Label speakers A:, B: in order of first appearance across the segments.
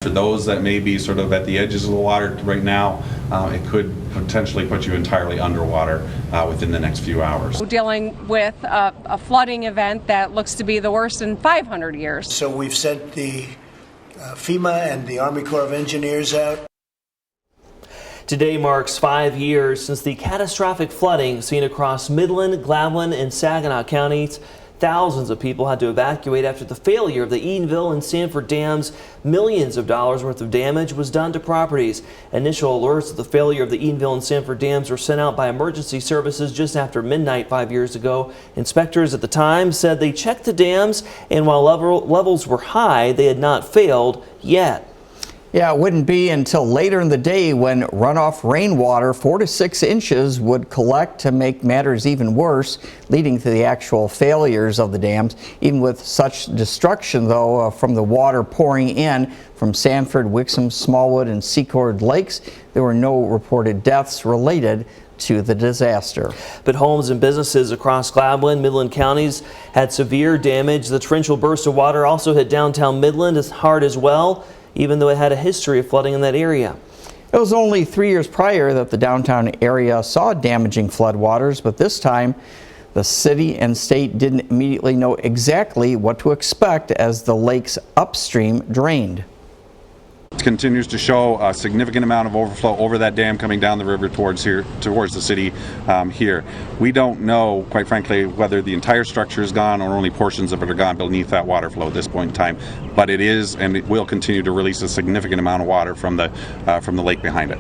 A: For those that may be sort of at the edges of the water right now, it could potentially put you entirely underwater within the next few hours.
B: We're dealing with a flooding event that looks to be the worst in 500 years.
C: So we've sent the FEMA and the Army Corps of Engineers out.
D: Today marks 5 years since the catastrophic flooding seen across Midland, Gladwin, and Saginaw counties. Thousands of people had to evacuate after the failure of the Edenville and Sanford dams. Millions of dollars worth of damage was done to properties. Initial alerts of the failure of the Edenville and Sanford dams were sent out by emergency services just after midnight 5 years ago. Inspectors at the time said they checked the dams, and while levels were high, they had not failed yet.
E: Yeah, it wouldn't be until later in the day when runoff rainwater 4 to 6 inches would collect to make matters even worse, leading to the actual failures of the dams. Even with such destruction, though, from the water pouring in from Sanford, Wixom, Smallwood, and Secord lakes, there were no reported deaths related to the disaster.
D: But homes and businesses across Gladwin, Midland counties had severe damage. The torrential burst of water also hit downtown Midland as hard as well, even though it had a history of flooding in that area.
E: It was only 3 years prior that the downtown area saw damaging floodwaters, but this time the city and state didn't immediately know exactly what to expect as the lake's upstream drained.
A: It continues to show a significant amount of overflow over that dam coming down the river towards the city here. We don't know, quite frankly, whether the entire structure is gone or only portions of it are gone beneath that water flow at this point in time. But it is, and it will continue to release a significant amount of water from the lake behind it.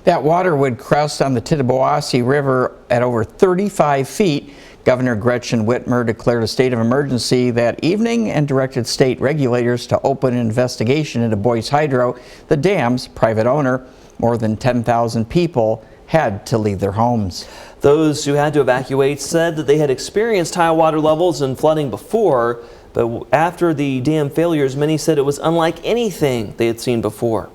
E: That water would crest on the Tittabawassee River at over 35 feet. Governor Gretchen Whitmer declared a state of emergency that evening and directed state regulators to open an investigation into Boise Hydro, the dam's private owner. More than 10,000 people had to leave their homes.
D: Those who had to evacuate said that they had experienced high water levels and flooding before, but after the dam failures, many said it was unlike anything they had seen before.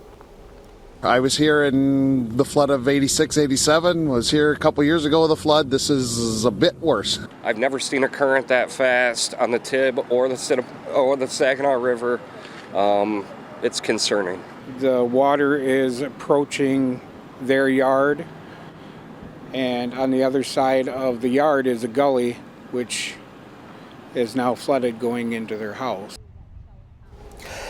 F: I was here in the flood of 86, 87, was here a couple years ago with the flood. This is a bit worse.
G: I've never seen a current that fast on the Tib or the Saginaw River. It's concerning.
H: The water is approaching their yard, and on the other side of the yard is a gully which is now flooded going into their house.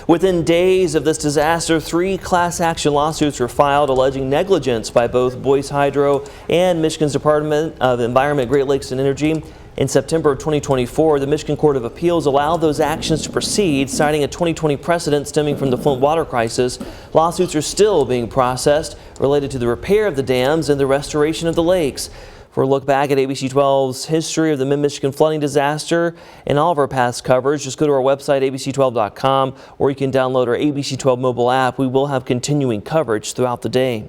D: Within days of this disaster, 3 class action lawsuits were filed alleging negligence by both Boise Hydro and Michigan's Department of Environment, Great Lakes and Energy. In September of 2024, the Michigan Court of Appeals allowed those actions to proceed, citing a 2020 precedent stemming from the Flint water crisis. Lawsuits are still being processed related to the repair of the dams and the restoration of the lakes. For a look back at ABC 12's history of the Mid-Michigan flooding disaster and all of our past coverage, just go to our website, abc12.com, or you can download our ABC 12 mobile app. We will have continuing coverage throughout the day.